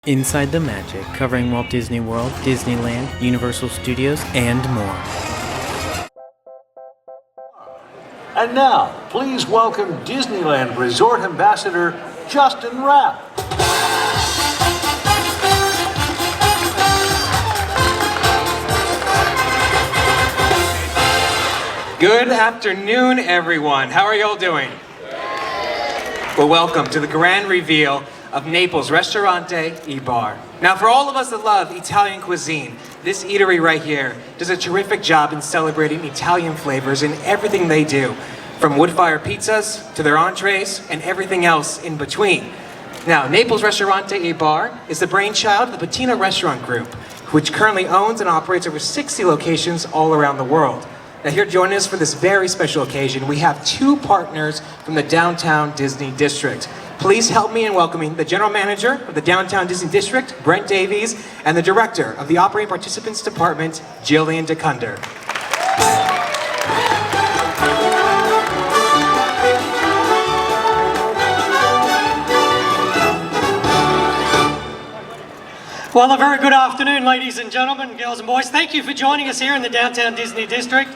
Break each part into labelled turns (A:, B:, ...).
A: Inside the Magic, covering Walt Disney World, Disneyland, Universal Studios, and more.
B: And now, please welcome Disneyland Resort Ambassador Justin Rapp.
C: Good afternoon, everyone. How are y'all doing? Well, welcome to the grand reveal of Naples Ristorante and A. Now, for all of us that love Italian cuisine, this eatery right here does a terrific job in celebrating Italian flavors in everything they do, from wood-fire pizzas to their entrees and everything else in between. Now, Naples Ristorante and A is the brainchild of the Patina Restaurant Group, which currently owns and operates over 60 locations all around the world. Now, here joining us for this very special occasion, we have two partners from the Downtown Disney District. Please help me in welcoming the General Manager of the Downtown Disney District, Brent Davies, and the Director of the Operating Participants Department, Jillian DeCunder.
D: Well, a very good afternoon, ladies and gentlemen, girls and boys. Thank you for joining us here in the Downtown Disney District.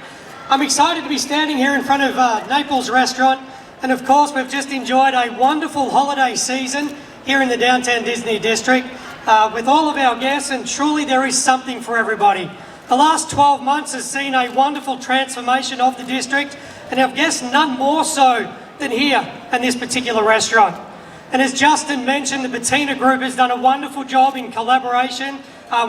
D: I'm excited to be standing here in front of Naples Restaurant. And of course, we've just enjoyed a wonderful holiday season here in the Downtown Disney District with all of our guests, and truly there is something for everybody. The last 12 months has seen a wonderful transformation of the district, and our guests none more so than here in this particular restaurant. And as Justin mentioned, the Patina Group has done a wonderful job in collaboration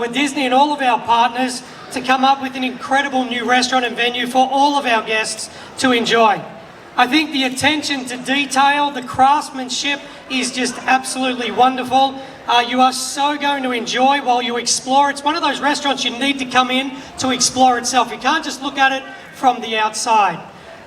D: with Disney and all of our partners to come up with an incredible new restaurant and venue for all of our guests to enjoy. I think the attention to detail, the craftsmanship is just absolutely wonderful. You are so going to enjoy while you explore. It's one of those restaurants you need to come in to explore itself. You can't just look at it from the outside.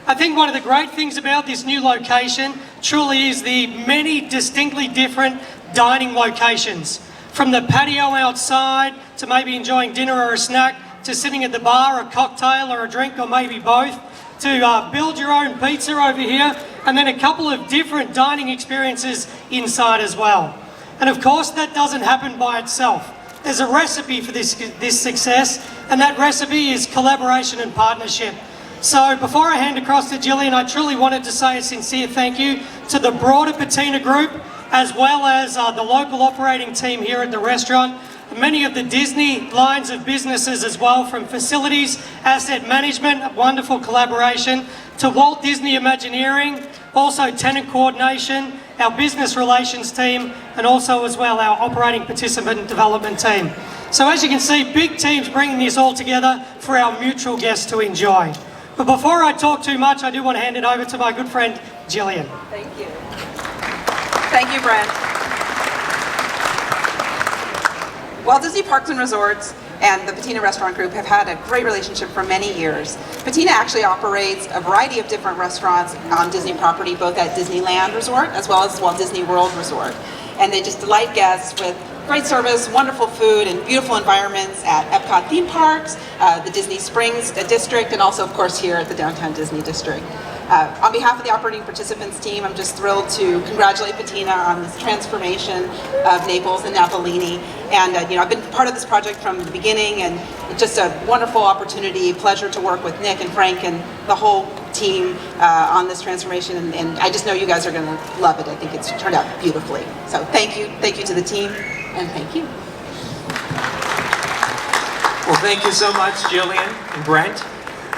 D: I think one of the great things about this new location truly is the many distinctly different dining locations. From the patio outside to maybe enjoying dinner or a snack, to sitting at the bar, a cocktail or a drink, or maybe both, to build your own pizza over here, and then a couple of different dining experiences inside as well. And of course, that doesn't happen by itself. There's a recipe for this success, and that recipe is collaboration and partnership. So before I hand across to Jillian, I truly wanted to say a sincere thank you to the broader Patina Group, as well as the local operating team here at the restaurant, many of the Disney lines of businesses as well, from facilities, asset management, a wonderful collaboration, to Walt Disney Imagineering, also tenant coordination, our business relations team, and also as well our operating participant development team. So as you can see, big teams bringing this all together for our mutual guests to enjoy. But before I talk too much, I do want to hand it over to my good friend, Jillian.
E: Thank you. Thank you, Brent. Walt Disney Parks and Resorts and the Patina Restaurant Group have had a great relationship for many years. Patina actually operates a variety of different restaurants on Disney property, both at Disneyland Resort as well as Walt Disney World Resort. And they just delight guests with great service, wonderful food, and beautiful environments at Epcot theme parks, the Disney Springs District, and also, of course, here at the Downtown Disney District. On behalf of the operating participants team, I'm just thrilled to congratulate Patina on this transformation of Naples and Napolini. And I've been part of this project from the beginning, and it's just a wonderful opportunity, pleasure to work with Nick and Frank and the whole team on this transformation. And I just know you guys are going to love it. I think it's turned out beautifully. So thank you to the team, and thank you.
C: Well, thank you so much, Jillian and Brent.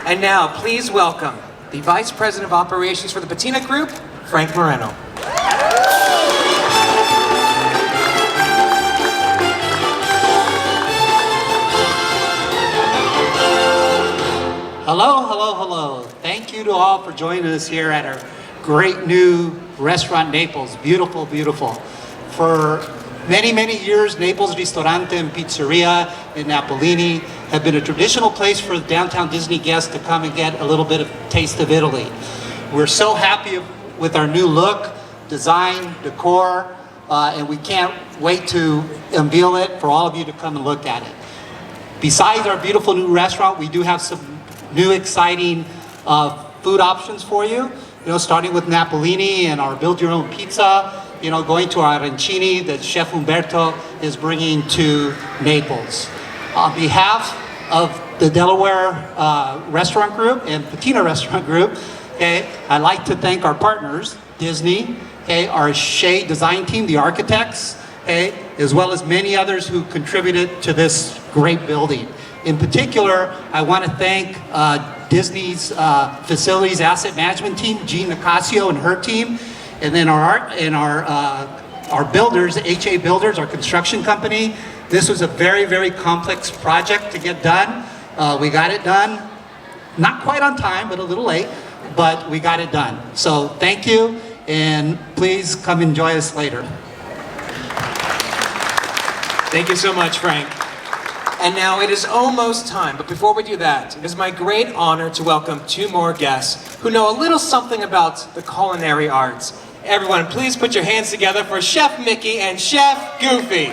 C: And now, please welcome the Vice President of Operations for the Patina Group, Frank Moreno.
F: Hello. Thank you to all for joining us here at our great new restaurant, Naples. Beautiful. For many years, Naples Ristorante and Pizzeria in Napolini have been a traditional place for downtown Disney guests to come and get a little bit of taste of Italy. We're so happy with our new look, design, decor, and we can't wait to unveil it for all of you to come and look at it. Besides our beautiful new restaurant, we do have some new exciting food options for you. Starting with Napolini and our build your own pizza, going to our arancini that Chef Humberto is bringing to Naples. On behalf of the Delaware Restaurant Group and Patina Restaurant Group, I'd like to thank our partners, Disney, our Shea Design team, the architects, as well as many others who contributed to this great building. In particular, I want to thank Disney's facilities asset management team, Jean Nicasio and her team, and then our builders, HA Builders, our construction company. This was a very, very complex project to get done. We got it done, not quite on time, but a little late, but we got it done. So thank you, and please come enjoy us later.
C: Thank you so much, Frank. And now it is almost time, but before we do that, it is my great honor to welcome two more guests who know a little something about the culinary arts. Everyone, please put your hands together for Chef Mickey and Chef Goofy.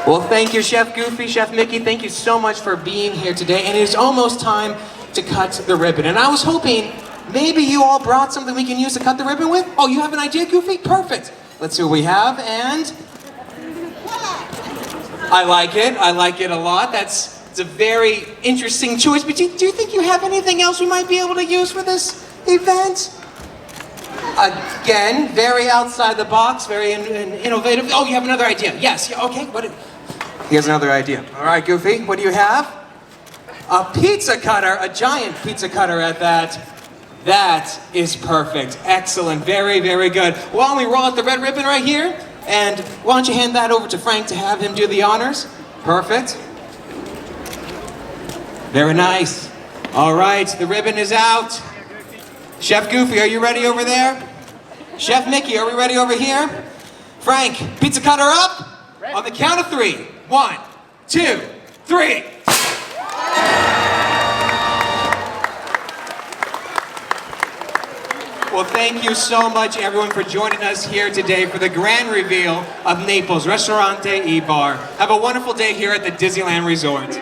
C: Well, thank you, Chef Goofy, Chef Mickey. Thank you so much for being here today. And it is almost time to cut the ribbon. And I was hoping maybe you all brought something we can use to cut the ribbon with? Oh, you have an idea, Goofy? Perfect. Let's see what we have, and I like it a lot. It's a very interesting choice, but do you think you have anything else we might be able to use for this event? Again, very outside the box, very innovative. Oh, you have another idea. Yes, yeah, okay. He has another idea. All right, Goofy, what do you have? A pizza cutter, a giant pizza cutter at that. That is perfect. Excellent. Very, very good. Why don't we roll out the red ribbon right here? And why don't you hand that over to Frank to have him do the honors? Perfect. Very nice. All right, the ribbon is out. Chef Goofy, are you ready over there? Chef Mickey, are we ready over here? Frank, pizza cutter up. On the count of 3. 1, 2, 3. Well, thank you so much, everyone, for joining us here today for the grand reveal of Naples Ristorante e Bar. Have a wonderful day here at the Disneyland Resort.